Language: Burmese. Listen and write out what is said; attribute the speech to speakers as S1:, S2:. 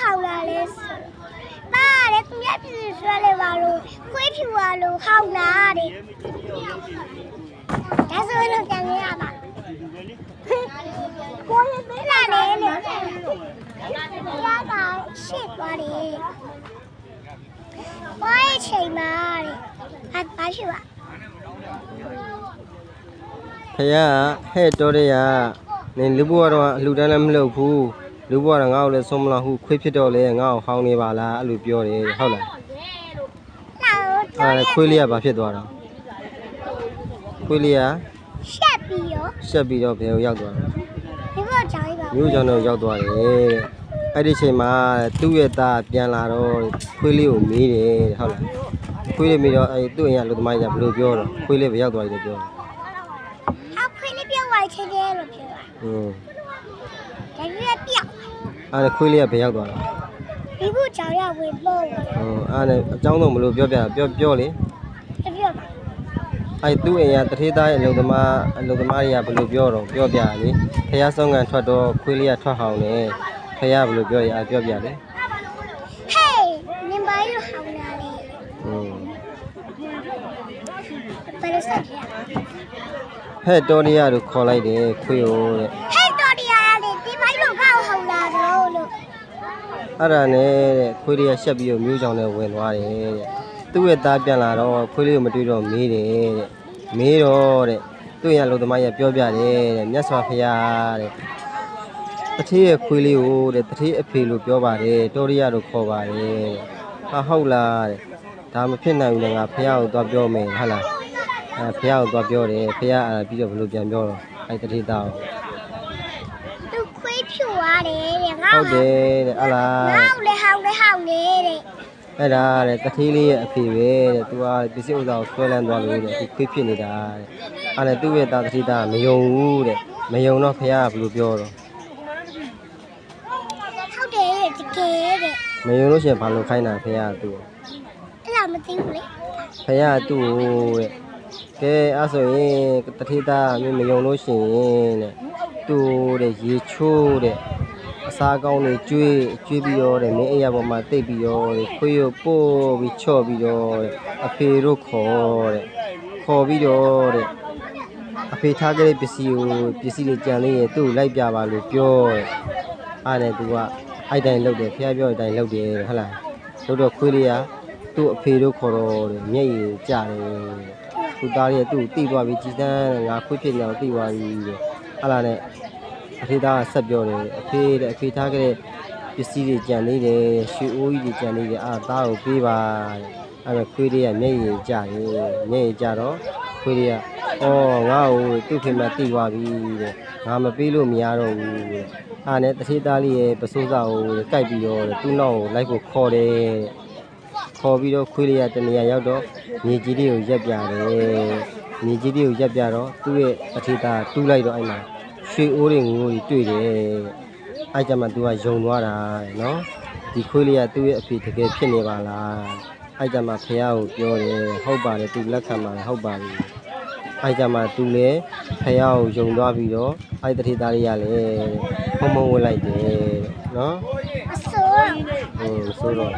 S1: 好啦嘞是，爸嘞，今天平时说的话喽，会皮话喽，好啦的。但是我能讲给他吧？我也没拿来了，那个谁过的？我也去买的，还八十万。
S2: ဖယားဟဲ့တော်ရရနင်လူဘွားတော့လူတန်းလည်းမလုပ်ဘူးလူဘွားတော့ငါ့ကိုလည်းဆုံးမလားဟုခွေးဖြစ်တော့လေငါ့ကိုဟောင်းနေပါလားအဲ့လိုပြောတယ်ဟုတ်လားအဲ့ခွေးလေးကဘာဖြစ်သွားတာခွေးလေးကရှက်ပြီးတော့ဘယ်ကိုရောက်သွားတာမြို့ကျောင်းတော့ရောက်သွားတယ်အဲ့ဒီချိန်မှာသူ့ရဲ့သားပြန်လာတော့ခွေးလေးကိုမေးတယ်ဟုတ်လားခွေးလေးမေးတော့အဲ့သူ့အိမ်ကလူသမားကြီးကဘယ်လိုပြောတော့ခွေးလေးပဲရောက်သွားတယ်ပြောတယ်
S1: 天天了，平安。在这表。
S2: အဲ့ခွေးလေးကဘယ်ရောက်သွားလဲ
S1: ဒီဘူးကြောင်ရဝင်ပေါ့အဲ့
S2: ဒါအကြောင်းတော့မလို့ပြောပြပြောလေ
S1: ပြောပါ
S2: အဲ့သူ့အိမ်ကတထေးသားရဲ့အလုံသမားတွေကဘယ်လိုပြောတော့ပြောပြလေဖះဆုံးကန်ထွက်တော့ခွေးလေးကထွက်ဟောင်းနေဖះဘယ်လိုပြောရပြောပြလေ
S1: Hey နင်ဘာလို့ဟောင်းလာလဲဘယ်လိုဆက်ပြ
S2: ဟဲ့တော်ရီယာတို့ခေါ်လိုက်တယ်ခွေးကိုတဲ့
S1: Hey တော်ရီယာလေဒီဘာလို့ကောက်ဟောင်းလာတော့လို့
S2: အဲ့ဒါနဲ့တဲ့ခွေးလေးကရှက်ပြီးတော့မျိုးချောင်နဲ့ဝင်သွားတယ်တဲ့သူ့ရဲ့သားပြန်လာတော့ခွေးလေးကိုမတွေ့တော့မေးတယ်တဲ့မေးတော့တဲ့သူ့ရဲ့လူသမားကြီးပြောပြတယ်တဲ့မြတ်စွာဘုရားတဲ့တထေးရဲ့ခွေးလေးကိုတဲ့တထေးအဖေလို့ပြောပါတယ်တော်ရီယာတို့ခေါ်ပါတယ်ဟာဟုတ်လားတဲ့ဒါမဖြစ်နိုင်ဘူးလေငါဘုရားကိုသွားပြောမယ်ဟုတ်လားဖះကိုသွားပြောတယ်ဖះပြီးတော့ဘယ်လိုပြန်ပြောတော့အဲ့တတိသား
S1: သူခွေးဖြူသွားတယ်တဲ့ငါ
S2: ဟုတ်တယ်တဲ့အလား
S1: ငါ့ကိုလည်းဟောင်းနေတဲ့
S2: အဲ့ဒါတဲ့တတိလေးရဲ့အဖေပဲတဲ့သူကပစ္စည်းဥစ္စာကိုဆွဲလန်းသွားလို့တဲ့သူခွေးဖြစ်နေတာတဲ့အဲ့ဒါသူ့ရဲ့သားတတိသားမယုံဘူးတဲ့မယုံတော့ဖះကဘယ်လိုပြောတော့
S1: ဟုတ်တယ်တကယ်တဲ့
S2: မယုံလို့ရှိရင်ဘာလို့ခိုင်းတာဖះကသူ့
S1: အဲ့ဒါမသိဘူးလေ
S2: ဖះကသူ့တဲ့ကဲအဲ့ဆိုရင်တထေးသားမယုံလို့ရှိရင်တဲ့သူ့တဲ့ရေချိုးတဲ့အစားကောင်းတွေကျွေးပြီးတော့တဲ့မင်းအိယာပေါ်မှာတိတ်ပြီးတော့တဲ့ခွေးကိုပို့ပြီးချော့ပြီးတော့တဲ့အဖေတို့ခေါ်ပြီးတော့တဲ့အဖေထားခဲ့တဲ့ပစ္စည်းတွေကြံလေးရဲ့သူ့လိုက်ပြပါလို့ပြောတဲ့အားနဲ့သူကအဲ့တိုင်းလုပ်တယ်ဖះပြောတဲ့အတိုင်းလုပ်တယ်ဟုတ်လားလုပ်တော့ခွေးလေးကသူ့အဖေတို့ခေါ်တော့တဲ့မျက်ရည်ကျတယ်သူသားရဲ့သူ့တိသွားပြီကြည်တန်းငါခွေးဖြစ်နေအောင်တိသွားပြီတဲ့ဟာလာနဲ့အဖေသားကဆက်ပြောတယ်အဖေထားခဲ့တဲ့ပစ္စည်းတွေကြံနေတယ်ရွှေအိုးကြီးတွေကြံနေတယ်သားကိုပေးပါတဲ့အဲ့ဒါခွေးလေးကမျက်ရည်ကျတယ်မျက်ရည်ကျတော့ခွေးလေးကငါ့ကိုသူ့ဖေမတိသွားပြီတဲ့ငါမပေးလို့မရတော့ဘူးတဲ့အဲ့နဲ့တထေးသားလေးရဲ့ပစိုးစားကိုကိုက်ပြီးတော့သူ့နောက်ကိုလိုက်ဖို့ခေါ်တယ်ခေါ်ပြီးတော့ခွေးလေးကတနေရာရောက်တော့မြေကြီးလေးကိုရက်ပြတယ်မြေကြီးလေးကိုရက်ပြတော့သူ့ရဲ့အထေသားတူးလိုက်တော့အဲ့မှာရွှေအိုးတွေငိုးတွေတွေ့တယ်အဲ့ကြမှာသူကယုံသွားတာနော်ဒီခွေးလေးကသူ့ရဲ့အဖေတကယ်ဖြစ်နေပါလားအဲ့ကြမှာဖះကိုပြောတယ်ဟုတ်ပါတယ်သူလက်ခံပါတယ်ဟုတ်ပါပြီအဲ့ကြမှာသူလည်းဖះကိုယုံသွားပြီးတော့အဲ့တထေသားလေးကလည်းဖုံဖုံဝင်လိုက်တယ်နော်
S1: အဆိုး
S2: ဆိုတော့